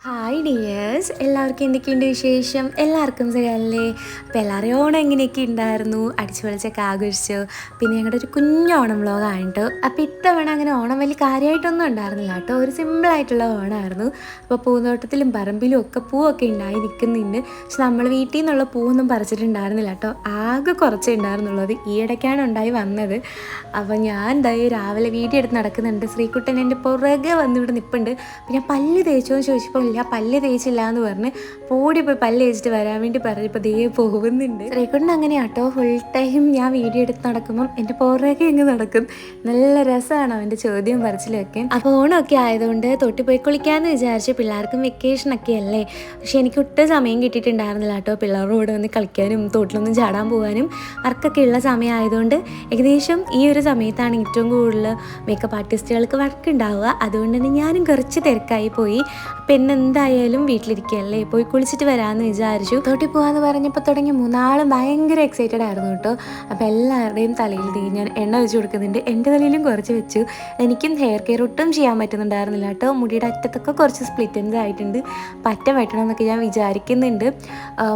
Hi dears, എല്ലാവർക്കും എന്തൊക്കെയുണ്ട് വിശേഷം? എല്ലാവർക്കും സുഖമല്ലേ? അപ്പോൾ എല്ലാവരും ഓണം എങ്ങനെയൊക്കെ ഉണ്ടായിരുന്നു? അടിച്ചു പൊളിച്ചൊക്കെ ആഘോഷിച്ചു. പിന്നെ ഞങ്ങളുടെ ഒരു കുഞ്ഞോണം വ്ലോഗാണ് കേട്ടോ. അപ്പോൾ ഇത്തവണ അങ്ങനെ ഓണം വലിയ കാര്യമായിട്ടൊന്നും ഉണ്ടായിരുന്നില്ല കേട്ടോ. ഒരു സിമ്പിളായിട്ടുള്ള ഓണമായിരുന്നു. അപ്പോൾ പൂന്തോട്ടത്തിലും പറമ്പിലും ഒക്കെ പൂവൊക്കെ ഉണ്ടായി നിൽക്കുന്നുണ്ട്. പക്ഷെ നമ്മൾ വീട്ടിൽ നിന്നുള്ള പൂവൊന്നും പറിച്ചിട്ടുണ്ടായിരുന്നില്ല കേട്ടോ. ആകെ കുറച്ചേ ഉണ്ടായിരുന്നുള്ളത്. ഈയിടയ്ക്കാണ് ഉണ്ടായി വന്നത്. അപ്പോൾ ഞാൻ എന്തായി രാവിലെ വീഡിയോ എടുത്ത് നടക്കുന്നുണ്ട്. ശ്രീകുട്ടൻ എൻ്റെ പുറകെ വന്നിവിടെ നിൽപ്പുണ്ട്. അപ്പോൾ ഞാൻ പല്ല് തേച്ചോന്ന് ചോദിച്ചപ്പോൾ ഇല്ല, പല്ല് തേച്ചില്ല എന്ന് പറഞ്ഞ് പോയി പല്ല് തേച്ചിട്ട് വരാൻ വേണ്ടി പറഞ്ഞപ്പോൾ ദേ പോകുന്നുണ്ട്. ശ്രീകുട്ടൻ അങ്ങനെയാട്ടോ, ഫുൾ ടൈം ഞാൻ വീഡിയോ എടുത്ത് നടക്കുമ്പം എൻ്റെ പുറകെ ഇങ്ങ് നടക്കും. നല്ല രസമാണ് അവൻ്റെ ചോദ്യം പറിച്ചിലൊക്കെ. അപ്പോൾ ഓണമൊക്കെ ആയതുകൊണ്ട് തൊട്ടി പോയി കുളിക്കാമെന്ന് വിചാരിച്ചു. പിള്ളേർക്കും വെക്കേഷനൊക്കെ അല്ലേ. പക്ഷെ എനിക്ക് ഒട്ടും സമയം കിട്ടിയിട്ടുണ്ടായിരുന്നില്ല കേട്ടോ. പിള്ളേരുടെ കൂടെ വന്ന് കളിക്കാനും തോട്ടിലൊന്നും ചാടാൻ പോകാനും വർക്കൊക്കെ ഉള്ള സമയമായതുകൊണ്ട് ഏകദേശം ഈ ഒരു സമയത്താണ് ഏറ്റവും കൂടുതൽ മേക്കപ്പ് ആർട്ടിസ്റ്റുകൾക്ക് വർക്ക് ഉണ്ടാവുക. അതുകൊണ്ട് തന്നെ ഞാനും കുറച്ച് തിരക്കായി പോയി. പിന്നെ എന്തായാലും വീട്ടിലിരിക്കുകയല്ലേ, പോയി കുളിച്ചിട്ട് വരാമെന്ന് വിചാരിച്ചു. തോട്ടിൽ പോകാമെന്ന് പറഞ്ഞപ്പോൾ തുടങ്ങി മൂന്നാളും ഭയങ്കര എക്സൈറ്റഡ് ആയിരുന്നു കേട്ടോ. അപ്പോൾ എല്ലാവരുടെയും തലയിൽ ഞാൻ എണ്ണ വെച്ച് കൊടുക്കുന്നുണ്ട്. എൻ്റെ തലയിലും കുറച്ച് വെച്ചു. എനിക്കും ഹെയർ കെയർ ഒട്ടും ചെയ്യാൻ പറ്റുന്നുണ്ടായിരുന്നില്ല കേട്ടോ. മുടിയുടെ അറ്റത്തൊക്കെ കുറച്ച് സ്പ്ലിറ്റൻസ് ആയിട്ടുണ്ട്. പറ്റ വെട്ടണമെന്നൊക്കെ ഞാൻ വിചാരിക്കുന്നുണ്ട്.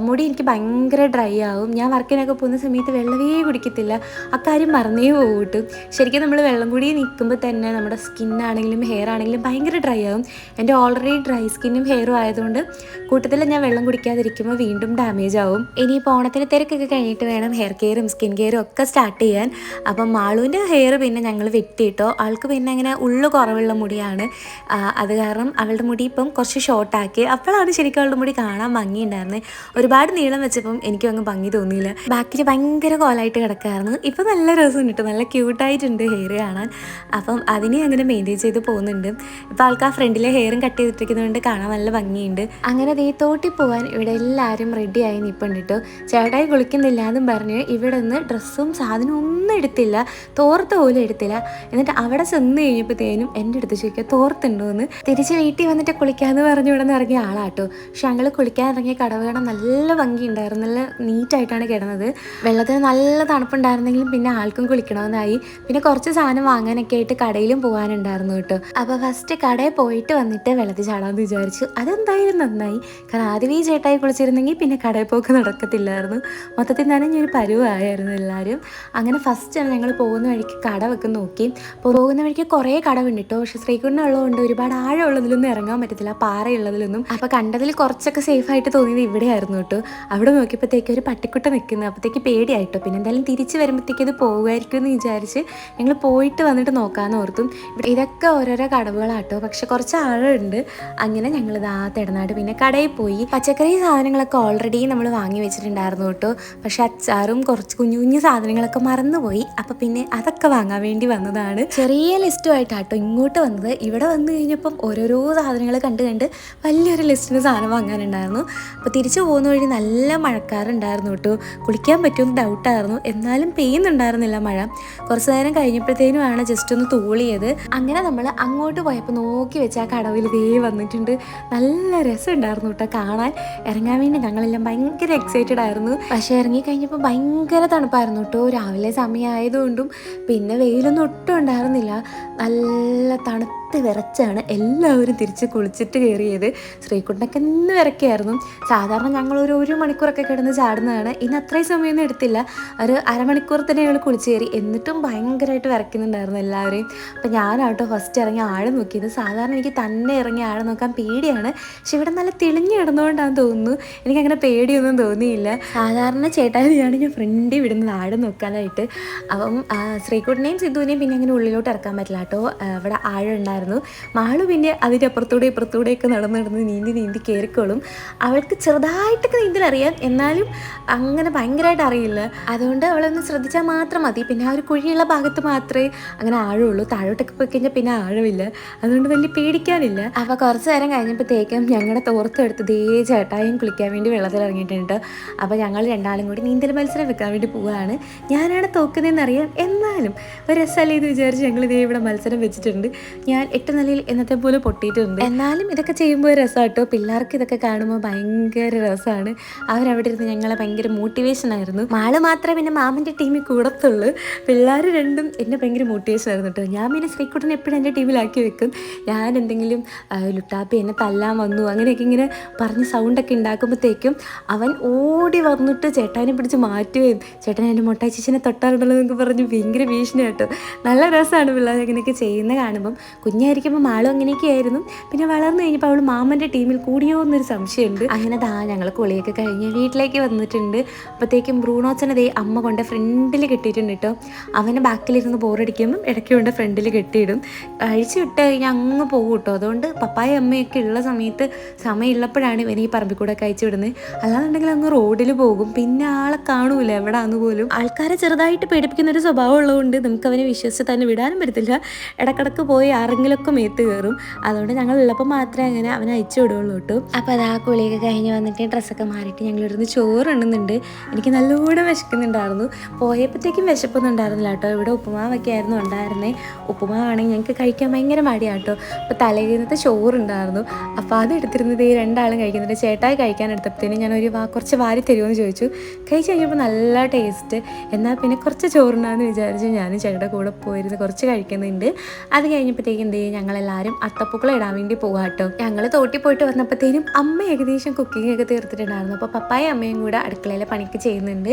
മുടി എനിക്ക് ഭയങ്കര ഡ്രൈ ആവും. ഞാൻ വർക്കിനൊക്കെ പോകുന്ന സമയത്ത് വെള്ളമേ കുടിക്കത്തില്ല. അക്കാര്യം മറന്നേ പോകട്ടും. ശരിക്കും നമ്മൾ വെള്ളം കൂടി നിൽക്കുമ്പോൾ തന്നെ നമ്മുടെ സ്കിന്നാണെങ്കിലും ഹെയർ ആണെങ്കിലും ഭയങ്കര ഡ്രൈ ആവും. എൻ്റെ ഓൾറെഡി ഡ്രൈ സ്കിന്നും ഹെയറും ആയതുകൊണ്ട് കൂട്ടത്തിൽ ഞാൻ വെള്ളം കുടിക്കാതിരിക്കുമ്പോൾ വീണ്ടും ഡാമേജ് ആവും. ഇനിയിപ്പോൾ ഓണത്തിന് തിരക്കൊക്കെ കഴിഞ്ഞിട്ട് വേണം ഹെയർ കെയറും സ്കിൻ കെയറും ഒക്കെ സ്റ്റാർട്ട് ചെയ്യാൻ. അപ്പം മാളുവിൻ്റെ ഹെയർ പിന്നെ ഞങ്ങൾ വെട്ടിയിട്ടോ. ആൾക്ക് പിന്നെ അങ്ങനെ ഉള്ളു കുറവുള്ള മുടിയാണ്. അത് കാരണം അവളുടെ മുടി ഇപ്പം കുറച്ച് ഷോർട്ടാക്കി. അപ്പോഴാണ് ശരിക്കും അവളുടെ മുടി കാണാൻ ഭംഗിയുണ്ടായിരുന്നത്. ഒരുപാട് നീളം വെച്ചപ്പം എനിക്കും അങ്ങ് ഭംഗി തോന്നിയില്ല. ബാക്കിൽ ഭയങ്കര കോലായിട്ട് കിടക്കായിരുന്നു. ഇപ്പം നല്ല രസം കിട്ടും, നല്ല ക്യൂട്ടായിട്ടുണ്ട് ഹെയർ കാണാൻ. അപ്പം അതിനെ അങ്ങനെ മെയിൻറ്റെയിൻ ചെയ്ത് പോകുന്നുണ്ട്. ഇപ്പോൾ ആൾക്ക് ആ ഫ്രണ്ടിലെ ഹെയറും കട്ട് ചെയ്തിട്ടിരിക്കുന്നതുകൊണ്ട് കാണാൻ നല്ല ഭംഗിയുണ്ട്. അങ്ങനെ ദേ തോട്ടിൽ പോകാൻ ഇവിടെ എല്ലാവരും റെഡിയായി നിൽപ്പുണ്ട് കേട്ടോ. ചേട്ടായി കുളിക്കുന്നില്ല എന്നും പറഞ്ഞ് ഇവിടെ നിന്ന് ഡ്രസ്സും സാധനവും ഒന്നും എടുത്തില്ല, തോർത്ത് പോലും എടുത്തില്ല. എന്നിട്ട് അവിടെ ചെന്ന് കഴിഞ്ഞപ്പോഴത്തേനും എൻ്റെ അടുത്ത് ചോദിക്കുക തോർത്തുണ്ടോ എന്ന്. തിരിച്ച് വീട്ടിൽ വന്നിട്ട് കുളിക്കാമെന്ന് പറഞ്ഞ് ഇവിടെ നിന്ന് ഇറങ്ങിയ ആളാട്ടോ. പക്ഷെ ഞങ്ങൾ കുളിക്കാൻ ഇറങ്ങിയ കടവ് കാണാൻ നല്ല ഭംഗിയുണ്ടായിരുന്നു. നല്ല നീറ്റായിട്ടാണ് കിടന്നത്. വെള്ളത്തിന് നല്ല തണുപ്പുണ്ടായിരുന്നെങ്കിലും പിന്നെ ആൾക്കും കുളിക്കണമെന്നായി. പിന്നെ കുറച്ച് സാധനം വാങ്ങാനൊക്കെ ആയിട്ട് കടയിലും പോകാനുണ്ടായിരുന്നു കേട്ടോ. അപ്പോൾ ഫസ്റ്റ് കടയിൽ പോയിട്ട് വന്നിട്ട് വെള്ളത്തിൽ ചാടാമെന്ന് വിചാരിച്ചു. അതെന്തായാലും നന്നായി. കാരണം ആദ്യമേ ചേട്ടായി കുളിച്ചിരുന്നെങ്കിൽ പിന്നെ കടയിൽ പോക്ക് നടക്കത്തില്ലായിരുന്നു. മൊത്തത്തിൽ നനഞ്ഞൊരു പരുവായിരുന്നു എല്ലാവരും. അങ്ങനെ ഫസ്റ്റാണ് ഞങ്ങൾ പോകുന്ന വഴിക്ക് കടവൊക്കെ നോക്കി. പോകുന്ന വഴിക്ക് കുറേ കടവുണ്ട് കേട്ടോ. പക്ഷെ ശ്രീകുട്ടനുള്ളതുകൊണ്ട് ഒരുപാട് ആഴമുള്ളതിലൊന്നും ഇറങ്ങാൻ പറ്റത്തില്ല, പാറയുള്ളതിലൊന്നും. അപ്പോൾ കണ്ടതിൽ കുറച്ചൊക്കെ സേഫായിട്ട് തോന്നിയത് ഇവിടെയായിരുന്നു കേട്ടോ. അവിടെ നോക്കിയപ്പോഴത്തേക്ക് ഒരു പട്ടിക്കുട്ട നിൽക്കുന്നത്. അപ്പോഴത്തേക്ക് പേടിയായിട്ടോ. പിന്നെ എന്തായാലും തിരിച്ച് വരുമ്പോഴത്തേക്ക് ഇത് പോകുമായിരിക്കും എന്ന് വിചാരിച്ച് ഞങ്ങൾ പോയിട്ട് വന്നിട്ട് നോക്കാമെന്ന് ഓർത്തും. ഇതൊക്കെ ഓരോരോ കടവുകളാട്ടോ, പക്ഷെ കുറച്ച് ആഴമുണ്ട്. അങ്ങനെ ഞങ്ങളിത് ആ തെടനാട് പിന്നെ കടയിൽ പോയി. പച്ചക്കറി സാധനങ്ങളൊക്കെ ഓൾറെഡി നമ്മൾ വാങ്ങി വെച്ചിട്ടുണ്ടായിരുന്നു കേട്ടോ. പക്ഷെ അച്ചാറും കുറച്ച് കുഞ്ഞു കുഞ്ഞു സാധനങ്ങളൊക്കെ മറന്നുപോയി. അപ്പം പിന്നെ അതൊക്കെ വാങ്ങാൻ വേണ്ടി വന്നതാണ്. ചെറിയ ലിസ്റ്റുമായിട്ടാട്ടോ ഇങ്ങോട്ട് വന്നത്. ഇവിടെ വന്നു കഴിഞ്ഞപ്പം ഓരോരോ സാധനങ്ങൾ കണ്ട് വലിയൊരു ലിസ്റ്റിന് സാധനം വാങ്ങാനുണ്ടായിരുന്നു. അപ്പോൾ തിരിച്ചു പോകുന്ന വഴി നല്ല മഴക്കാറുണ്ടായിരുന്നു കേട്ടോ. കുളിക്കാൻ പറ്റുമെന്ന് ഡൗട്ടായിരുന്നു. എന്നാലും പെയ്യുന്നുണ്ടായിരുന്നില്ല മഴ. കുറച്ച് നേരം കഴിഞ്ഞപ്പോഴത്തേനുമാണ് ജസ്റ്റ് ഒന്ന് തൂളിയത്. അങ്ങനെ നമ്മൾ അങ്ങോട്ട് പോയപ്പോൾ നോക്കി വെച്ച ആ കടവിൽ ദേ വന്നിട്ടുണ്ട്. നല്ല രസമുണ്ടായിരുന്നു കേട്ടോ കാണാൻ. ഇറങ്ങാൻ വേണ്ടി ഞങ്ങളെല്ലാം ഭയങ്കര എക്സൈറ്റഡ് ആയിരുന്നു. പക്ഷേ ഇറങ്ങിക്കഴിഞ്ഞപ്പോൾ ഭയങ്കര തണുപ്പായിരുന്നു കേട്ടോ. രാവിലെ സമയമായതുകൊണ്ടും പിന്നെ വെയിലൊന്നും ഒട്ടും ഉണ്ടായിരുന്നില്ല. നല്ല തണുത്ത് വിറച്ചാണ് എല്ലാവരും തിരിച്ച് കുളിച്ചിട്ട് കയറിയത്. ശ്രീകുട്ടനൊക്കെ നിന്ന് വിറയ്ക്കായിരുന്നു. സാധാരണ ഞങ്ങളൊരു 1 മണിക്കൂറൊക്കെ കിടന്ന് ചാടുന്നതാണ്. ഇന്ന് അത്രയും സമയമൊന്നും എടുത്തില്ല. ഒരു അരമണിക്കൂർ തന്നെ ഞങ്ങൾ കുളിച്ച് കയറി. എന്നിട്ടും ഭയങ്കരമായിട്ട് വിറയ്ക്കുന്നുണ്ടായിരുന്നു എല്ലാവരെയും. അപ്പം ഞാനാട്ടോ ഫസ്റ്റ് ഇറങ്ങി ആഴം നോക്കിയത്. സാധാരണ എനിക്ക് തന്നെ ഇറങ്ങി ആഴം നോക്കാൻ പേടിയാണ്. പക്ഷെ ഇവിടെ നല്ല തെളിഞ്ഞ് കിടന്നുകൊണ്ടാണെന്ന് തോന്നുന്നു എനിക്കങ്ങനെ പേടിയൊന്നും തോന്നിയില്ല. സാധാരണ ചേട്ടായിയാണ് ഞാൻ ഫ്രണ്ടിൽ വിടുന്നത് ആഴം നോക്കാനായിട്ട്. അപ്പം ശ്രീകുട്ടനെയും സിദ്ധുവിനെയും പിന്നെ അങ്ങനെ ഉള്ളിലോട്ട് ഇറക്കാൻ പറ്റില്ല കേട്ടോ. അവിടെ ആഴം ഉണ്ടായിരുന്നു. മാളു പിന്നെ അതിൻ്റെ അപ്പുറത്തൂടെ ഇപ്പുറത്തൂടെയൊക്കെ നടന്ന് നീന്തി കയറിക്കോളും. അവൾക്ക് ചെറുതായിട്ടൊക്കെ നീന്തലറിയാം, എന്നാലും അങ്ങനെ ഭയങ്കരമായിട്ട് അറിയില്ല. അതുകൊണ്ട് അവളൊന്ന് ശ്രദ്ധിച്ചാൽ മാത്രം മതി. പിന്നെ ആ ഒരു കുഴിയുള്ള ഭാഗത്ത് മാത്രമേ അങ്ങനെ ആഴമുള്ളൂ. താഴോട്ടൊക്കെ പോയി കഴിഞ്ഞാൽ പിന്നെ ആഴമില്ല. അതുകൊണ്ട് വലിയ പേടിക്കാനില്ല. അപ്പോൾ കുറച്ച് നേരം കഴിഞ്ഞപ്പോഴത്തേക്കും ഞങ്ങളുടെ തോർത്തെടുത്ത് ദേ ചേട്ടായും കുളിക്കാൻ വേണ്ടി വെള്ളത്തിൽ ഇറങ്ങിയിട്ടുണ്ട്. അപ്പോൾ ഞങ്ങൾ രണ്ടാളും കൂടി നീന്തൽ മത്സരം വെക്കാൻ വേണ്ടി പോവുകയാണ്. ഞാനാണ് തോക്കുന്നതെന്നറിയാം, എന്നാലും ഒരു രസമല്ലേ എന്ന് വിചാരിച്ച് ഞങ്ങൾ ഇതേ ഇവിടെ മത്സരം വെച്ചിട്ടുണ്ട്. ഞാൻ 8 നിലയിൽ എന്നത്തെ പോലെ പൊട്ടിയിട്ടുണ്ട്. എന്നാലും ഇതൊക്കെ ചെയ്യുമ്പോൾ രസമാട്ടോ. പിള്ളേർക്ക് ഇതൊക്കെ കാണുമ്പോൾ ഭയങ്കര രസമാണ്. അവരവിടെ ഇരുന്ന് ഞങ്ങളെ ഭയങ്കര മോട്ടിവേഷൻ ആയിരുന്നു. മാള് മാത്രമേ പിന്നെ മാമൻ്റെ ടീമിൽ കൂടത്തുള്ളൂ. പിള്ളേർ രണ്ടും എന്നെ ഭയങ്കര മോട്ടിവേഷൻ ആയിരുന്നു കേട്ടോ. ഞാൻ പിന്നെ ശ്രീക്കുട്ടനെ എപ്പോഴും എൻ്റെ ടീമിലാക്കി വെക്കും. ഞാൻ എന്തെങ്കിലും ലുട്ടാപ്പി എന്നെ തല്ലാൻ വന്നു അങ്ങനെയൊക്കെ ഇങ്ങനെ പറഞ്ഞ് സൗണ്ടൊക്കെ ഉണ്ടാക്കുമ്പോഴത്തേക്കും അവൻ ഓടി വന്നിട്ട് ചേട്ടാനെ പിടിച്ച് മാറ്റുകയും ചേട്ടൻ എൻ്റെ മൊട്ടായി ചേച്ചിനെ തൊട്ടാറുണ്ടല്ലോ എന്നൊക്കെ പറഞ്ഞ് ഭയങ്കര ഭീഷണി കേട്ടോ. നല്ല രസമാണ് പിള്ളേർ ഇങ്ങനെയൊക്കെ ചെയ്യുന്ന കാണുമ്പം. കുഞ്ഞായിരിക്കുമ്പോൾ മാളും അങ്ങനെയൊക്കെ ആയിരുന്നു. പിന്നെ വളർന്നു കഴിഞ്ഞപ്പോൾ അവൾ മാമൻ്റെ ടീമിൽ കൂടിയോ എന്നൊരു സംശയമുണ്ട്. അങ്ങനെ ഞങ്ങൾ കുളിയൊക്കെ കഴിഞ്ഞ് വീട്ടിലേക്ക് വന്നിട്ടുണ്ട്. അപ്പോഴത്തേക്കും ബ്രൂണോച്ചനെ അമ്മ കൊണ്ട് ഫ്രണ്ടിൽ കെട്ടിയിട്ടുണ്ട് കേട്ടോ. അവന് ബാക്കിലിരുന്ന് ബോറടിക്കുമ്പം ഇടയ്ക്ക് കൊണ്ട് ഫ്രണ്ടിൽ കെട്ടിയിടും. അഴിച്ചു വിട്ട് കഴിഞ്ഞാൽ അങ്ങ് പോകും കേട്ടോ. അതുകൊണ്ട് പപ്പായ അമ്മയൊക്കെ ഉള്ള സമയത്ത് സമയമുള്ളപ്പോഴാണ് ഇവനെ ഈ പറമ്പിൽ കൂടെ ഒക്കെ അയച്ചു വിടുന്നത്. അല്ലാന്നുണ്ടെങ്കിൽ അങ്ങ് റോഡിൽ പോകും. പിന്നെ ആളെ കാണൂല എവിടാന്ന് പോലും. ആൾക്കാരെ ചെറുതായിട്ട് പേടിപ്പിക്കുന്നൊരു സ്വഭാവം ഉള്ളതുകൊണ്ട് നമുക്ക് അവനെ വിശ്വസിച്ച് തന്നെ വിടാനും പറ്റത്തില്ല. ഇടക്കിടക്ക് പോയി ആരെങ്കിലുമൊക്കെ മേത്ത് കയറും. അതുകൊണ്ട് ഞങ്ങൾ ഉള്ളപ്പോൾ മാത്രമേ അങ്ങനെ അവനെ അയച്ചു വിടുകയുള്ളൂ കേട്ടോ. അപ്പോൾ അത് ആ കുളിയൊക്കെ കഴിഞ്ഞ് വന്നിട്ട് ഡ്രസ്സൊക്കെ മാറിയിട്ട് ഞങ്ങളിരുന്ന് ചോറുണ്ണുന്നുണ്ട്. എനിക്ക് നല്ലോണം വിശക്കുന്നുണ്ടായിരുന്നു. പോയപ്പോഴത്തേക്കും വിശപ്പൊന്നും ഉണ്ടായിരുന്നില്ല കേട്ടോ. ഇവിടെ ഉപ്പുമാവൊക്കെ ആയിരുന്നു ഉണ്ടായിരുന്നത്. ഉപ്പുമാവാണെങ്കിൽ ഞങ്ങൾക്ക് കഴിക്കാൻ ഭയങ്കര മടിയാട്ടോ. അപ്പോൾ തലേന്നത്തെ ചോറുണ്ടായിരുന്നു. അപ്പോൾ അത് എടുത്തിരുന്നത് ഈ രണ്ടാളും കഴിക്കുന്നുണ്ട്. ചേട്ടായി കഴിക്കാൻ എടുത്തപ്പോഴത്തേനും ഞാൻ കുറച്ച് വാരി തരുമെന്ന് ചോദിച്ചു. കഴിച്ച് കഴിഞ്ഞപ്പോൾ നല്ല ടേസ്റ്റ്. എന്നാൽ പിന്നെ കുറച്ച് ചോറുണ്ടാകുമെന്ന് വിചാരിച്ചു ഞാനും ചേട്ടൻ്റെ കൂടെ പോയിരുന്ന് കുറച്ച് കഴിക്കുന്നുണ്ട്. അത് കഴിഞ്ഞപ്പോഴത്തേക്കും ഞങ്ങളെല്ലാവരും അത്തപ്പൂക്കളം ഇടാൻ വേണ്ടി പോകാം കേട്ടോ. ഞങ്ങൾ തോട്ടി പോയിട്ട് വന്നപ്പോഴത്തേനും അമ്മ ഏകദേശം കുക്കിംഗ് ഒക്കെ തീർത്തിട്ടുണ്ടായിരുന്നു. അപ്പോൾ പപ്പായ അമ്മയും കൂടെ അടുക്കളയിലെ പണിക്ക് ചെയ്യുന്നുണ്ട്.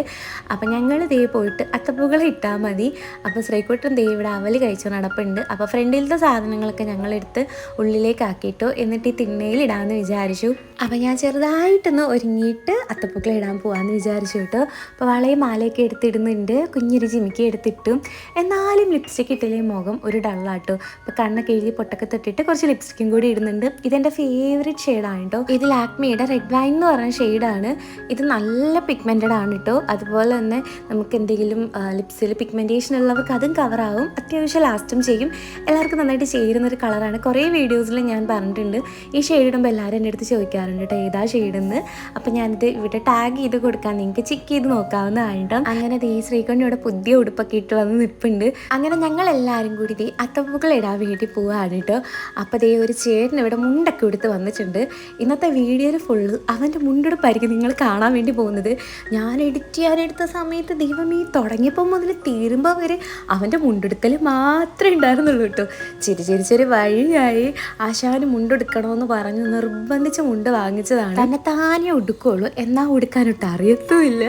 അപ്പം ഞങ്ങൾ പോയിട്ട് അത്തപ്പൂക്കളം ഇട്ടാൽ മതി. അപ്പോൾ ശ്രീക്കുട്ടൻ ഇവിടെ അവല് കഴിച്ചു നടപ്പുണ്ട്. അപ്പോൾ ഫ്രണ്ടിലത്തെ സാധനങ്ങളൊക്കെ ഞങ്ങളെടുത്ത് ഉള്ളിലേക്ക് ആക്കിയിട്ടു. എന്നിട്ട് ഈ തിണ്ണയിൽ ഇടാമെന്ന് വിചാരിച്ചു. അപ്പം ഞാൻ ചെറുതായിട്ടൊന്ന് ഒരുങ്ങിയിട്ട് അത്തപ്പൂക്കളം ഇടാൻ പോകാമെന്ന് വിചാരിച്ചു കേട്ടോ. അപ്പോൾ വളയും മാലയൊക്കെ എടുത്തിടുന്നുണ്ട്. കുഞ്ഞൊരു ജിമിക്കി എടുത്തിട്ടു. എന്നാലും ലിപ്സ്റ്റിക്ക് ഇട്ടില്ലേ മുഖം ഒരു ഡള്ളാട്ടോ. അപ്പോൾ കണ്ണൊക്കെ എഴുതി പൊട്ടൊക്കെ തൊട്ടിട്ട് കുറച്ച് ലിപ്സ്റ്റിക്കും കൂടി ഇടുന്നുണ്ട്. ഇതെൻ്റെ ഫേവറേറ്റ് ഷെയ്ഡാണ് കേട്ടോ. ഇത് ലാക്മിയുടെ റെഡ് വൈൻ എന്ന് പറഞ്ഞ ഷെയ്ഡാണ്. ഇത് നല്ല പിഗ്മെൻറ്റഡ് ആണ് കേട്ടോ. അതുപോലെ തന്നെ നമുക്ക് എന്തെങ്കിലും ലിപ്സിൽ പിഗ്മെൻറ്റേഷൻ ഉള്ളവർക്ക് അതും കവറാവും. അത്യാവശ്യം ലാസ്റ്റും ചെയ്യും. എല്ലാവർക്കും നന്നായിട്ട് ചേരുന്നൊരു കളറാണ്. കുറേ വീഡിയോസിൽ ഞാൻ പറഞ്ഞിട്ടുണ്ട്. ഈ ഷെയ്ഡ് ഇടുമ്പോൾ എല്ലാവരും എൻ്റെ അടുത്ത് ചോദിക്കാറുണ്ട് കേട്ടോ ഏതാ ഷെയ്ഡെന്ന്. അപ്പോൾ ഞാനിത് ഇവിടെ ടാഗ് ചെയ്ത് കൊടുക്കാൻ നിങ്ങൾക്ക് ചെക്ക് ചെയ്ത് നോക്കാവുന്നതാണ്. അങ്ങനെ ശ്രീകണ്ഠയുടെ പുതിയ ഉടുപ്പൊക്കെ ഇട്ട് വന്ന് നിൽപ്പുണ്ട്. അങ്ങനെ ഞങ്ങൾ എല്ലാവരും കൂടി അത്തപ്പൂക്കൾ ഇടാൻ വേണ്ടി പോവുകയാണ് കേട്ടോ. അപ്പോൾ ഒരു ചേട്ടൻ ഇവിടെ മുണ്ടൊക്കെ എടുത്ത് വന്നിട്ടുണ്ട്. ഇന്നത്തെ വീഡിയോയിൽ ഫുള്ള് അവൻ്റെ മുണ്ടെടുപ്പായിരിക്കും നിങ്ങൾ കാണാൻ വേണ്ടി പോകുന്നത്. ഞാൻ എഡിറ്റ് ചെയ്യാനെടുത്ത സമയത്ത് ദൈവമേ തുടങ്ങിയപ്പോൾ മുതൽ തീരുമ്പോൾ വരെ അവൻ്റെ മുണ്ടെടുക്കൽ മാത്രമേ ഉണ്ടായിരുന്നുള്ളൂ കേട്ടോ. ചിരിച്ചൊരു വഴിയായി ആശാന് മുണ്ടെടുക്കണമെന്ന് പറഞ്ഞ് നിർബന്ധിച്ച് മുണ്ട് വാങ്ങിച്ചതാണ്. തന്നെ താനേ ഉടുക്കുള്ളൂ, എന്നാൽ ഉടുക്കാനൊട്ട് അറിയത്തുമില്ല.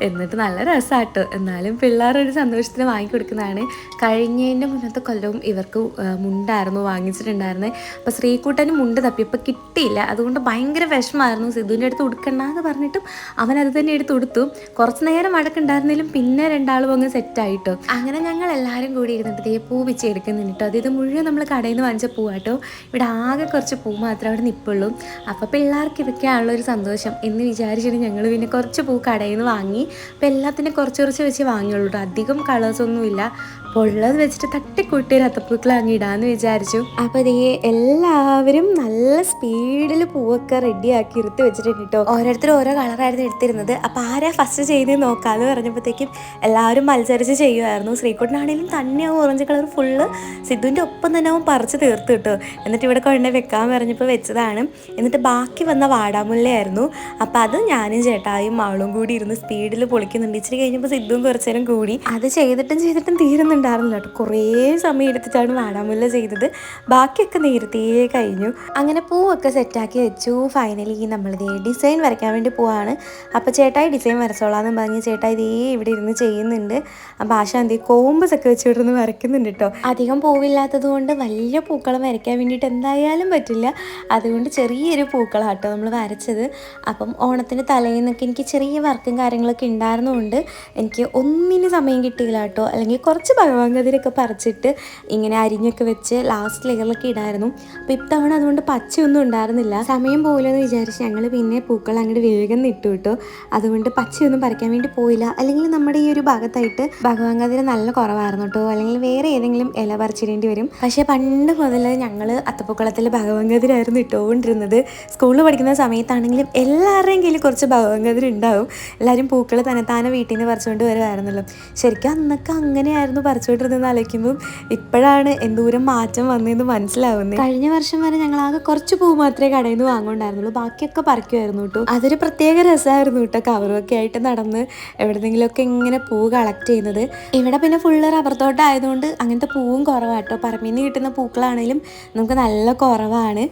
എന്നിട്ട് നല്ല രസമാട്ടോ. എന്നാലും പിള്ളേരൊരു സന്തോഷത്തിന് വാങ്ങിക്കൊടുക്കുന്നതാണ്. കഴിഞ്ഞതിൻ്റെ മുന്നത്തെ കൊല്ലവും ഇവർക്ക് മുണ്ടായിരുന്നു വാങ്ങിച്ചിട്ടുണ്ടായിരുന്നത്. അപ്പോൾ ശ്രീക്കുട്ടന് മുണ്ട് തപ്പിയപ്പോൾ കിട്ടിയില്ല. അതുകൊണ്ട് ഭയങ്കര വിഷമമായിരുന്നു. സിദ്ധുവിൻ്റെ അടുത്ത് ഉടുക്കണ്ടെന്ന് പറഞ്ഞിട്ടും അവൻ അത് തന്നെ എടുത്ത് ഉടുത്തു. കുറച്ച് നേരം വഴക്കുണ്ടായിരുന്നെങ്കിലും പിന്നെ രണ്ടാളും അങ്ങ് സെറ്റായിട്ടോ. അങ്ങനെ ഞങ്ങൾ എല്ലാവരും കൂടി ഇരുന്നിട്ട് പൂ പിച്ച് എടുക്കുന്നുണ്ട് കേട്ടോ. അത് മുഴുവൻ നമ്മൾ കടയിൽ നിന്ന് വാങ്ങിച്ച പൂവാട്ടോ. ഇവിടെ ആകെ കുറച്ച് പൂ മാത്രമേ അവിടെ നിൽപ്പുള്ളൂ. അപ്പോൾ പിള്ളേർക്ക് ഇതൊക്കെയാണുള്ളൊരു സന്തോഷം എന്ന് വിചാരിച്ചിട്ട് ഞങ്ങൾ പിന്നെ കുറച്ച് പൂ കടയിൽ നിന്ന് വാങ്ങി. അപ്പോൾ എല്ലാത്തിനും കുറച്ച് വെച്ച് വാങ്ങിയുള്ളൂ കേട്ടോ. അധികം കളേഴ്സൊന്നുമില്ല. അപ്പോൾ ഉള്ളത് വെച്ചിട്ട് തട്ടിക്കൂട്ടി അത്തപ്പൂക്കൾ അങ്ങ് ഇടാമെന്ന് വിചാരിച്ചു. അപ്പോൾ എല്ലാവരും നല്ല സ്പീഡിൽ പൂവൊക്കെ റെഡിയാക്കി ഇരുത്തി വെച്ചിട്ടുണ്ട് കേട്ടോ. ഓരോരുത്തരും ഓരോ കളറായിരുന്നു എടുത്തിരുന്നത്. അപ്പോൾ ആരാ ഫസ്റ്റ് ചെയ്യുന്നത് നോക്കാമെന്ന് പറഞ്ഞപ്പോഴത്തേക്കും എല്ലാവരും മത്സരിച്ച് ചെയ്യുമായിരുന്നു. ശ്രീകുട്ടനാണെങ്കിലും തന്നെ ഓറഞ്ച് കളർ ഫുള്ള് സിദ്ധുവിൻ്റെ ഒപ്പം തന്നെ അവൻ പറിച്ച് തീർത്ത് കിട്ടും. എന്നിട്ട് ഇവിടെ കൊണ്ട് വെക്കാൻ പറഞ്ഞപ്പോൾ വെച്ചതാണ്. എന്നിട്ട് ബാക്കി വന്ന വാടാമുല്ലയായിരുന്നു. അപ്പോൾ അത് ഞാനും ചേട്ടായും അവളും കൂടി ഇരുന്ന് സ്പീഡിൽ പൊളിക്കുന്നുണ്ട്. ഇച്ചിരി കഴിഞ്ഞപ്പോൾ സിദ്ധുവും കുറച്ച് നേരം കൂടി അത് ചെയ്തിട്ടും തീരുന്നുണ്ടായിരുന്നില്ല കേട്ടോ. കുറേ സമയം എടുത്തിട്ടാണ് വാടാമുല്ല ചെയ്തത്. ബാക്കിയൊക്കെ നേരത്തെ കഴിഞ്ഞു. അങ്ങനെ പൂവൊക്കെ സെറ്റാക്കി വെച്ചു. ഫൈനലി നമ്മളിതേ ഡിസൈൻ വരയ്ക്കാൻ വേണ്ടി പോവാണ്. അപ്പോൾ ചേട്ടായി ഡിസൈൻ വരച്ചോളാന്ന് പറഞ്ഞ് ചേട്ടായി ഇവിടെ ഇരുന്ന് ചെയ്യുന്നുണ്ട്. അപ്പോൾ ആശ കോമ്പസൊക്കെ വെച്ചിരുന്ന് വരയ്ക്കുന്നുണ്ട് കേട്ടോ. അധികം പൂവില്ലാത്തത് കൊണ്ട് വലിയ പൂക്കളം വരയ്ക്കാൻ വേണ്ടിയിട്ട് എന്തായാലും പറ്റില്ല. അതുകൊണ്ട് ചെറിയൊരു പൂക്കളം കേട്ടോ നമ്മൾ വരച്ചത്. അപ്പം ഓണത്തിന് തലേന്നൊക്കെ എനിക്ക് ചെറിയ വർക്കും കാര്യങ്ങളൊക്കെ ഉണ്ടായിരുന്നതുകൊണ്ട് എനിക്ക് ഒന്നിന് സമയം കിട്ടിയില്ല കേട്ടോ. അല്ലെങ്കിൽ കുറച്ച് ഭഗവാൻ കതിരൊക്കെ പറിച്ചിട്ട് ഇങ്ങനെ അരിഞ്ഞൊക്കെ വെച്ച് ലാസ്റ്റ് ലെയറിലൊക്കെ ഇടായിരുന്നു. അപ്പോൾ ഇത്തവണ അതുകൊണ്ട് പച്ചയൊന്നും ഉണ്ടായിരുന്നില്ല. സമയം പോയില്ലെന്ന് വിചാരിച്ച് ഞങ്ങൾ പിന്നെ പൂക്കൾ അങ്ങോട്ട് വേഗം ഇട്ടു കേട്ടോ. അതുകൊണ്ട് പച്ചയൊന്നും പറിക്കാൻ വേണ്ടി പോയില്ല. അല്ലെങ്കിൽ നമ്മുടെ ഈ ഒരു ഭാഗത്തായിട്ട് ഭഗവാൻ കതിര നല്ല കുറവായിരുന്നു കേട്ടോ. അല്ലെങ്കിൽ വേറെ ഏതെങ്കിലും ഇല പറിച്ചിടേണ്ടി വരും. പക്ഷേ പണ്ട് മുതൽ ഞങ്ങൾ അത്തപ്പൂക്കളത്തിൽ ഭഗവാൻ കതിരായിരുന്നു ഇട്ടുകൊണ്ടിരുന്നത്. സ്കൂളിൽ പഠിക്കുന്ന സമയത്താണെങ്കിലും എല്ലാവരുടെയും കയ്യിൽ കുറച്ച് ഭഗവാൻ കതിര ഉണ്ടാവും. എല്ലാവരും പൂക്കൾ തന്നെത്താനെ വീട്ടിൽ നിന്ന് പറിച്ചുകൊണ്ട് വരുമായിരുന്നല്ലോ. ശരിക്കും അന്നൊക്കെ അങ്ങനെയായിരുന്നു പറിച്ചുകൊണ്ടിരുന്നെന്ന് ആലോചിക്കുമ്പോൾ ഇപ്പോഴാണ് എന്തോരം മാറ്റം വന്നതെന്ന് മനസ്സിലാവുന്നത്. കഴിഞ്ഞ വർഷം വരെ ഞങ്ങളാകെ കുറച്ച് പൂ മാത്രമേ കടയിൽ നിന്ന് വാങ്ങുന്നുണ്ടായിരുന്നുള്ളൂ, ബാക്കിയൊക്കെ പറിക്കുമായിരുന്നു കേട്ടോ. അതൊരു പ്രത്യേക രസമായിരുന്നു കേട്ടോ, കവറൊക്കെ ആയിട്ട് നടന്ന് എവിടെന്നെങ്കിലുമൊക്കെ ഇങ്ങനെ പൂ കളക്ട് ചെയ്യുന്നത്. ഇവിടെ പിന്നെ ഫുള്ള് റബ്ബർ തോട്ടം ആയതുകൊണ്ട് അങ്ങനത്തെ പൂവും കുറവാട്ടോ. പറമ്പിൽ നിന്ന് കിട്ടുന്ന പൂക്കളാണെങ്കിലും നമുക്ക് നല്ല കുറവാണ്.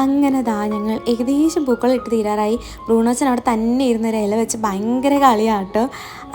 അങ്ങനെ ഞങ്ങൾ ഏകദേശം പൂക്കൾ ഇട്ട് തീരാറായി. ബ്രൂണോച്ചൻ അവിടെ തന്നെ ഇരുന്നൊരു ഇല വെച്ച് ഭയങ്കര കളിയാട്ടോ.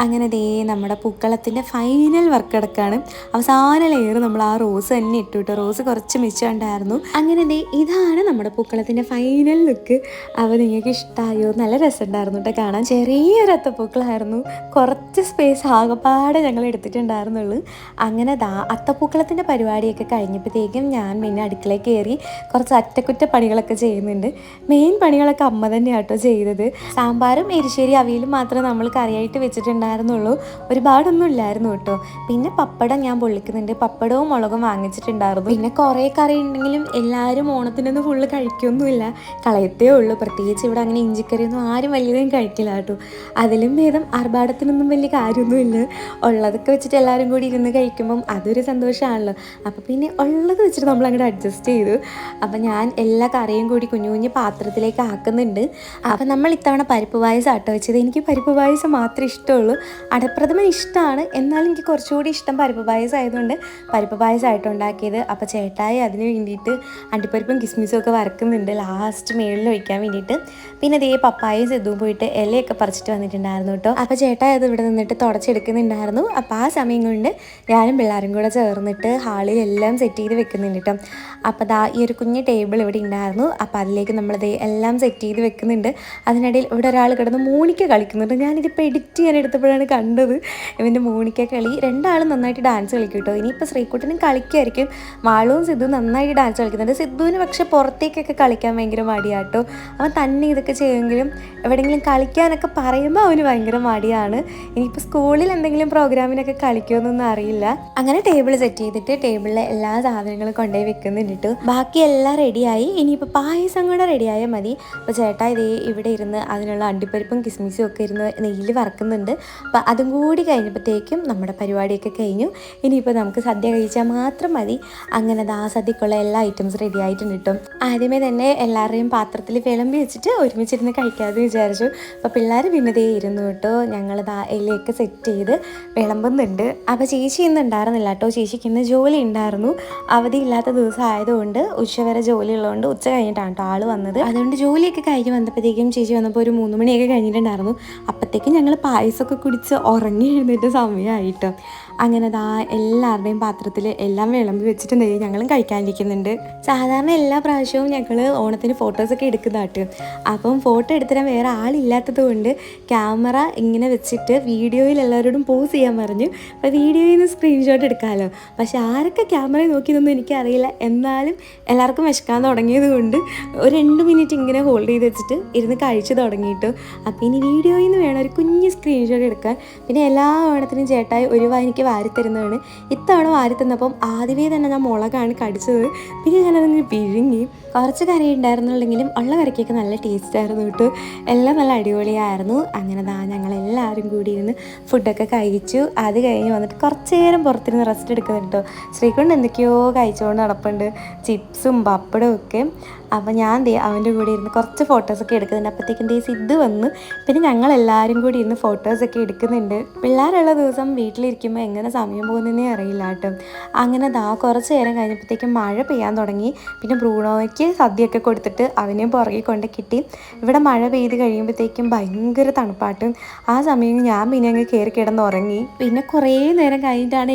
അങ്ങനെ നമ്മുടെ പൂക്കളത്തിൻ്റെ ഫൈനൽ വർക്ക് കിടക്കാണ്. അവസാന ലെയർ നമ്മൾ ആ റോസ് തന്നെ ഇട്ടു കേട്ടോ. റോസ് കുറച്ച് മിച്ചമുണ്ടായിരുന്നു. അങ്ങനെ ഇതാണ് നമ്മുടെ പൂക്കളത്തിൻ്റെ ഫൈനൽ ലുക്ക്. അപ്പോൾ നിങ്ങൾക്ക് ഇഷ്ടമായോ? നല്ല രസമുണ്ടായിരുന്നു കേട്ടോ കാണാൻ. ചെറിയൊരു അത്തപ്പൂക്കളായിരുന്നു, കുറച്ച് സ്പേസ് ആകെപ്പാടെ ഞങ്ങൾ എടുത്തിട്ടുണ്ടായിരുന്നുള്ളൂ. അങ്ങനെ അത്തപ്പൂക്കളത്തിൻ്റെ പരിപാടിയൊക്കെ കഴിഞ്ഞപ്പോഴത്തേക്കും ഞാൻ പിന്നെ അടുക്കളയിൽ കയറി കുറച്ച് അറ്റകുറ്റപ്പണികളൊക്കെ ചെയ്യുന്നുണ്ട്. മെയിൻ പണികളൊക്കെ അമ്മ തന്നെയാണ് കേട്ടോ ചെയ്തത്. സാമ്പാറും എരിശ്ശേരി അവിയലും മാത്രമേ നമ്മൾ കറിയായിട്ട് വെച്ചിട്ടുണ്ടായിരുന്നുള്ളൂ, ഒരുപാടൊന്നും ഇല്ലായിരുന്നു കേട്ടോ. പിന്നെ പപ്പടം ഞാൻ പൊള്ളിക്കുന്നുണ്ട്, പപ്പടവും മുളകും വാങ്ങിച്ചിട്ടുണ്ടായിരുന്നു. പിന്നെ കുറേ കറി ഉണ്ടെങ്കിലും എല്ലാവരും ഓണത്തിനൊന്നും ഫുള്ള് കഴിക്കൊന്നുമില്ല, കളയത്തേ ഉള്ളൂ. പ്രത്യേകിച്ച് ഇവിടെ അങ്ങനെ ഇഞ്ചിക്കറിയൊന്നും ആരും വലിയതും കഴിക്കില്ല കേട്ടോ. അതിലും ഭേദം ആർഭാടത്തിനൊന്നും വലിയ കാര്യമൊന്നുമില്ല, ഉള്ളതൊക്കെ വെച്ചിട്ട് എല്ലാവരും കൂടി ഇരുന്ന് കഴിക്കുമ്പം അതൊരു സന്തോഷമാണല്ലോ. അപ്പോൾ പിന്നെ ഉള്ളത് വെച്ചിട്ട് നമ്മൾ അങ്ങോട്ട് അഡ്ജസ്റ്റ് ചെയ്തു. അപ്പം ഞാൻ എല്ലാ കറിയും കൂടി കുഞ്ഞു കുഞ്ഞു പാത്രത്തിലേക്ക് ആക്കുന്നുണ്ട്. അപ്പം നമ്മൾ ഇത്തവണ പരിപ്പ് പായസം ആട്ടോ വെച്ചത്. എനിക്ക് പരിപ്പ് പായസം മാത്രമേ ഇഷ്ടമുള്ളൂ. അടപ്രഥമൻ ഇഷ്ടമാണ്, എന്നാലും എനിക്ക് കുറച്ചുകൂടി ഇഷ്ടം പരിപ്പ് പായസം ആയതുകൊണ്ട് പരിപ്പ് പായസമായിട്ട് ഉണ്ടാക്കിയത്. അപ്പോൾ ചേട്ടായി അതിന് വേണ്ടിയിട്ട് അണ്ടിപ്പരിപ്പും കിസ്മിസും ഒക്കെ വറക്കുന്നുണ്ട് ലാസ്റ്റ് മേളിൽ വയ്ക്കാൻ വേണ്ടിയിട്ട്. പിന്നെ പപ്പായും സിദ്ധുവും പോയിട്ട് ഇലയൊക്കെ പറിച്ചിട്ട് വന്നിട്ടുണ്ടായിരുന്നു കേട്ടോ. അപ്പോൾ ചേട്ടായി അത് ഇവിടെ നിന്നിട്ട് തുടച്ചെടുക്കുന്നുണ്ടായിരുന്നു. അപ്പോൾ ആ സമയം കൊണ്ട് ഞാനും പിള്ളേരും കൂടെ ചേർന്നിട്ട് ഹാളിലെല്ലാം സെറ്റ് ചെയ്ത് വെക്കുന്നുണ്ട് കേട്ടോ. അപ്പോൾ ഈ ഒരു കുഞ്ഞ് ടേബിൾ ഇവിടെ ഉണ്ടായിരുന്നു. അപ്പോൾ അതിലേക്ക് നമ്മളിത് എല്ലാം സെറ്റ് ചെയ്ത് വെക്കുന്നുണ്ട്. അതിനിടയിൽ ഇവിടെ ഒരാൾ കിടന്ന് മോണിക്ക കളിക്കുന്നുണ്ട്. ഞാനിതിപ്പോൾ എഡിറ്റ് ചെയ്യാൻ എടുത്തപ്പോഴാണ് കണ്ടത് ഇവൻ്റെ മോണിക്ക കളി. രണ്ടാളും നന്നായിട്ട് ഡാൻസ് കളിക്കും കേട്ടോ. ഇനിയിപ്പോൾ ശ്രീകുട്ടനും കളിക്കുമായിരിക്കും. മാളുവും സിദ്ധുവും നന്നായിട്ട് ഡാൻസ് കളിക്കുന്നുണ്ട്. സിദ്ധുവിന് പക്ഷേ പുറത്തേക്കൊക്കെ കളിക്കാൻ ഭയങ്കര മടിയാട്ടോ. അവൻ തന്നെ ഇതൊക്കെ ചെയ്യുമെങ്കിലും എവിടെയെങ്കിലും കളിക്കാനൊക്കെ പറയുമ്പോൾ അവന് ഭയങ്കര മടിയാണ്. ഇനിയിപ്പോൾ സ്കൂളിൽ എന്തെങ്കിലും പ്രോഗ്രാമിനൊക്കെ കളിക്കുമെന്നൊന്നും അറിയില്ല. അങ്ങനെ ടേബിൾ സെറ്റ് ചെയ്തിട്ട് ടേബിളിലെ എല്ലാ സാധനങ്ങളും കൊണ്ടുപോയി വെക്കുന്നുണ്ട്. ബാക്കി എല്ലാം റെഡിയായി. ഇനിയിപ്പോൾ പായസം കൂടെ റെഡിയായാൽ മതി. അപ്പോൾ ചേട്ടാ ഇവിടെ ഇരുന്ന് അതിനുള്ള അണ്ടിപ്പരിപ്പും കിസ്മിസും ഒക്കെ ഇരുന്ന് നെയ്യിൽ വറക്കുന്നുണ്ട്. അപ്പോൾ അതും കൂടി കഴിഞ്ഞപ്പോഴത്തേക്കും നമ്മുടെ പരിപാടിയൊക്കെ കഴിഞ്ഞു. ഇനിയിപ്പോൾ നമുക്ക് സദ്യ കഴിച്ചാൽ മാത്രം മതി. അങ്ങനെ സദ്യക്കുള്ള എല്ലാ ഐറ്റംസ് റെഡി ആയിട്ടുണ്ട് കിട്ടും. ആദ്യമേ തന്നെ എല്ലാവരുടെയും പാത്രത്തിൽ വിളമ്പി വെച്ചിട്ട് ഒരുമിച്ചിരുന്ന് കഴിക്കാമെന്ന് വിചാരിച്ചു. അപ്പോൾ പിള്ളേർ പിന്നെ ഇരുന്നു കേട്ടോ. ഞങ്ങൾ ഇലയൊക്കെ സെറ്റ് ചെയ്ത് വിളമ്പുന്നുണ്ട്. അപ്പോൾ ചേച്ചി ഇന്ന് ഉണ്ടായിരുന്നില്ല കേട്ടോ. ചേച്ചിക്ക് ഇന്ന് ജോലി ഉണ്ടായിരുന്നു. അവധി ഇല്ലാത്ത ദിവസം ആയതുകൊണ്ട് ഉച്ചവരെ ജോലി ഉള്ളതുകൊണ്ട് ഉച്ച കഴിഞ്ഞിട്ടാണ് കേട്ടോ ആൾ വന്നത്. അതുകൊണ്ട് ജോലിയൊക്കെ കഴിഞ്ഞ് വന്നപ്പോഴത്തേക്കും ചേച്ചി വന്നപ്പോൾ ഒരു 3 മണിയൊക്കെ കഴിഞ്ഞിട്ടുണ്ടായിരുന്നു. അപ്പോഴത്തേക്കും ഞങ്ങൾ പായസമൊക്കെ കുടിച്ച് ഉറങ്ങി എഴുന്നേറ്റ സമയമായിട്ടോ. അങ്ങനെ എല്ലാവരുടെയും പാത്രത്തിൽ എല്ലാം വിളമ്പി വെച്ചിട്ടുണ്ടെങ്കിൽ ഞങ്ങളും കഴിക്കാനിരിക്കുന്നുണ്ട്. സാധാരണ എല്ലാ പ്രാവശ്യവും ഞങ്ങൾ ഓണത്തിന് ഫോട്ടോസൊക്കെ എടുക്കുന്നതാട്ട്. അപ്പം ഫോട്ടോ എടുത്തിടാൻ വേറെ ആളില്ലാത്തത് കൊണ്ട് ക്യാമറ ഇങ്ങനെ വെച്ചിട്ട് വീഡിയോയിൽ എല്ലാവരോടും പോസ് ചെയ്യാൻ പറഞ്ഞു. അപ്പോൾ വീഡിയോയിൽ നിന്ന് സ്ക്രീൻഷോട്ട് എടുക്കാമല്ലോ. പക്ഷെ ആരൊക്കെ ക്യാമറയിൽ നോക്കിയതൊന്നും എനിക്കറിയില്ല. എന്നാലും എല്ലാവർക്കും വിശക്കാൻ തുടങ്ങിയത് കൊണ്ട് ഒരു 2 മിനിറ്റ് ഇങ്ങനെ ഹോൾഡ് ചെയ്ത് വെച്ചിട്ട് ഇരുന്ന് കഴിച്ച് തുടങ്ങിയിട്ടു. അപ്പോൾ ഇനി വീഡിയോയിൽ നിന്ന് വേണം ഒരു കുഞ്ഞ് സ്ക്രീൻഷോട്ട് എടുക്കാൻ. പിന്നെ എല്ലാ ഓണത്തിനും ചേട്ടായി ഒരു വാനിക്ക് വാരിത്തരുന്നതാണ്. ഇത്തവണ വാരിത്തന്നപ്പം ആദ്യമേ തന്നെ ഞാൻ മുളകാണ് കടിച്ചത്. പിന്നെ ഞാനതിങ്ങനെ പിഴുങ്ങി. കുറച്ച് കറി ഉണ്ടായിരുന്നുള്ളെങ്കിലും ഉള്ള കറിക്കൊക്കെ നല്ല ടേസ്റ്റായിരുന്നു കേട്ടോ. എല്ലാം നല്ല അടിപൊളിയായിരുന്നു. അങ്ങനെ ഞങ്ങളെല്ലാവരും കൂടി ഇരുന്ന് ഫുഡൊക്കെ കഴിച്ചു. അത് കഴിഞ്ഞ് വന്നിട്ട് കുറച്ച് നേരം പുറത്തിരുന്ന് റെസ്റ്റ് എടുക്കുന്നുണ്ട് കേട്ടോ. ശ്രീകുണ്ട് എന്തൊക്കെയോ കഴിച്ചുകൊണ്ട് നടപ്പുണ്ട്, ചിപ്സും പപ്പടവും ഒക്കെ. അപ്പോൾ ഞാൻ അവൻ്റെ കൂടെ ഇരുന്ന് കുറച്ച് ഫോട്ടോസൊക്കെ എടുക്കുന്നുണ്ട്. അപ്പോഴത്തേക്കും സിദ്ധു വന്ന് പിന്നെ ഞങ്ങളെല്ലാവരും കൂടി ഇരുന്ന് ഫോട്ടോസൊക്കെ എടുക്കുന്നുണ്ട്. പിള്ളേരുള്ള ദിവസം വീട്ടിലിരിക്കുമ്പോൾ എങ്ങനെ സമയം പോകുന്നതെന്നേ അറിയില്ല കേട്ടോ. അങ്ങനെ കുറച്ച് നേരം കഴിഞ്ഞപ്പോഴത്തേക്കും മഴ പെയ്യാൻ തുടങ്ങി. പിന്നെ ബ്രൂണോയ്ക്ക് സദ്യയൊക്കെ കൊടുത്തിട്ട് അവനെയും പുറകെ കൊണ്ട് കിട്ടി. ഇവിടെ മഴ പെയ്ത് കഴിയുമ്പോഴത്തേക്കും ഭയങ്കര തണുപ്പാട്ട്. ആ സമയം ഞാൻ പിന്നെ അങ്ങ് കയറി കിടന്ന് ഉറങ്ങി. പിന്നെ കുറേ നേരം കഴിഞ്ഞിട്ടാണ്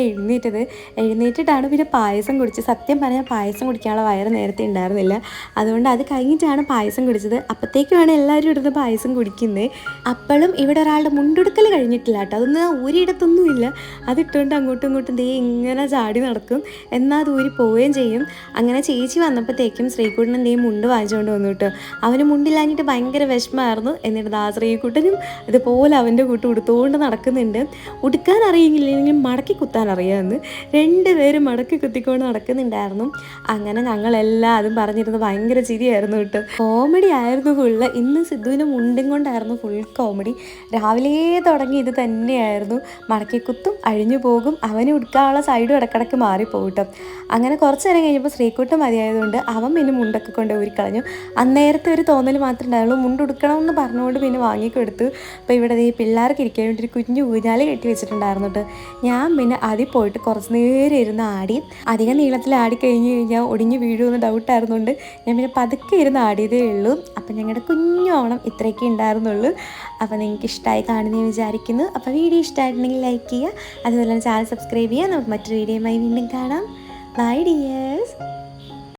എഴുന്നേറ്റിട്ടാണ് പിന്നെ പായസം കുടിച്ചത്. സത്യം പറഞ്ഞാൽ പായസം കുടിക്കാനുള്ള വയറ് നേരത്തെ ഉണ്ടായിരുന്നില്ല. അതുകൊണ്ട് അത് കഴിഞ്ഞിട്ടാണ് പായസം കുടിച്ചത്. അപ്പോഴത്തേക്കുമാണ് എല്ലാവരും ഇവിടുന്ന് പായസം കുടിക്കുന്നത്. അപ്പോഴും ഇവിടെ ഒരാളുടെ മുണ്ടെടുക്കൽ കഴിഞ്ഞിട്ടില്ല കേട്ടോ. അതൊന്നും ഒരിടത്തൊന്നുമില്ല. അതിട്ടുകൊണ്ട് അങ്ങോട്ടും ഇങ്ങോട്ടും ഇങ്ങനെ ചാടി നടക്കും. എന്നാൽ അത് ഊരി പോവുകയും ചെയ്യും. അങ്ങനെ ചേച്ചി വന്നപ്പോഴത്തേക്കും ശ്രീകുട്ടി ശ്രീകുട്ടൻ എന്തെങ്കിലും മുണ്ട് വാങ്ങിച്ചുകൊണ്ട് വന്നു കേട്ടോ. അവന് മുണ്ടില്ലാഞ്ഞിട്ട് ഭയങ്കര വിഷമമായിരുന്നു. എന്നിട്ട് ആ ശ്രീകുട്ടനും ഇതുപോലെ അവൻ്റെ കൂട്ട് ഉടുത്തുകൊണ്ട് നടക്കുന്നുണ്ട്. ഉടുക്കാൻ അറിയില്ലെങ്കിലും മടക്കി കുത്താൻ അറിയാമെന്ന്. രണ്ടുപേരും മടക്കി കുത്തിക്കൊണ്ട് നടക്കുന്നുണ്ടായിരുന്നു. അങ്ങനെ ഞങ്ങളെല്ലാം അതും പറഞ്ഞിരുന്നു ഭയങ്കര ചിരിയായിരുന്നു കേട്ടോ. കോമഡി ആയിരുന്നു ഫുള്ള്. ഇന്ന് സിദ്ധുവിന് മുണ്ടും കൊണ്ടായിരുന്നു ഫുൾ കോമഡി. രാവിലെ തുടങ്ങി ഇത് തന്നെയായിരുന്നു. മടക്കി കുത്തും, അഴിഞ്ഞു പോകും, അവന് ഉടുക്കാനുള്ള സൈഡും ഇടക്കിടക്ക് മാറിപ്പോകും കേട്ടോ. അങ്ങനെ കുറച്ച് നേരം കഴിഞ്ഞപ്പോൾ ശ്രീകുട്ടൻ മതിയായതുകൊണ്ട് അവൻ പിന്നെ മുണ്ടൊക്കെ കൊണ്ട് ഊരിക്കളഞ്ഞു. അന്നേരത്തെ ഒരു തോന്നൽ മാത്രമേ ഉണ്ടായുള്ളൂ. മുണ്ട് ഉടുക്കണമെന്ന് പറഞ്ഞുകൊണ്ട് പിന്നെ വാങ്ങിക്കൊടുത്തു. അപ്പോൾ ഇവിടെ ഈ പിള്ളേർക്ക് ഇരിക്കാൻ വേണ്ടി ഒരു കുഞ്ഞു ഊഞ്ഞാൽ കെട്ടി വെച്ചിട്ടുണ്ടായിരുന്നു കേട്ടോ. ഞാൻ പിന്നെ അതിൽ പോയിട്ട് കുറച്ച് നേരം ഇരുന്ന് ആടി. അധികം നീളത്തിൽ ആടി കഴിഞ്ഞ് കഴിഞ്ഞാൽ ഒടിഞ്ഞ് വീഴുമെന്ന് ഡൗട്ടായിരുന്നുകൊണ്ട് ഞാൻ പിന്നെ പതുക്കെ ഇരുന്ന് ആടിയതേ ഉള്ളൂ. അപ്പം ഞങ്ങളുടെ കുഞ്ഞു ഓണം ഇത്രയൊക്കെ ഉണ്ടായിരുന്നുള്ളൂ. അപ്പോൾ നിങ്ങൾക്ക് ഇഷ്ടമായി കാണുന്നതെന്ന് വിചാരിക്കുന്നു. അപ്പോൾ വീഡിയോ ഇഷ്ടമായിട്ടുണ്ടെങ്കിൽ ലൈക്ക് ചെയ്യുക, അതുപോലെ തന്നെ ചാനൽ സബ്സ്ക്രൈബ് ചെയ്യുക. നമുക്ക് മറ്റൊരു വീഡിയോയുമായി വീണ്ടും കാണാം. Bye dears.